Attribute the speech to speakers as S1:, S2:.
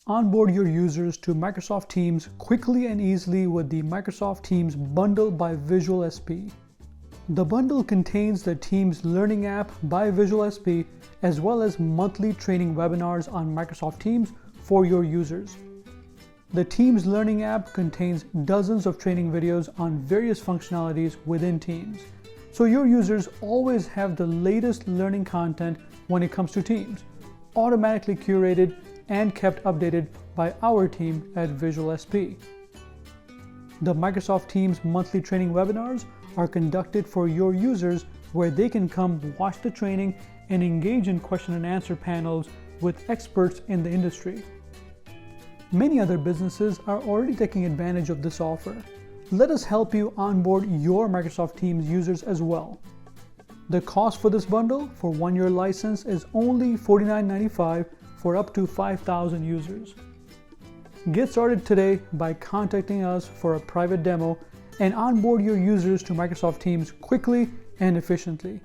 S1: Onboard your users to Microsoft Teams quickly and easily with the Microsoft Teams Bundle by VisualSP. The bundle contains the Teams Learning app by VisualSP as well as monthly training webinars on Microsoft Teams for your users. The Teams Learning app contains dozens of training videos on various functionalities within Teams, so your users always have the latest learning content when it comes to Teams, automatically curated and kept updated by our team at VisualSP. The Microsoft Teams monthly training webinars are conducted for your users where they can come watch the training and engage in question and answer panels with experts in the industry. Many other businesses are already taking advantage of this offer. Let us help you onboard your Microsoft Teams users as well. The cost for this bundle for 1-year license is only $49.95 for up to 5,000 users. Get started today by contacting us for a private demo and onboard your users to Microsoft Teams quickly and efficiently.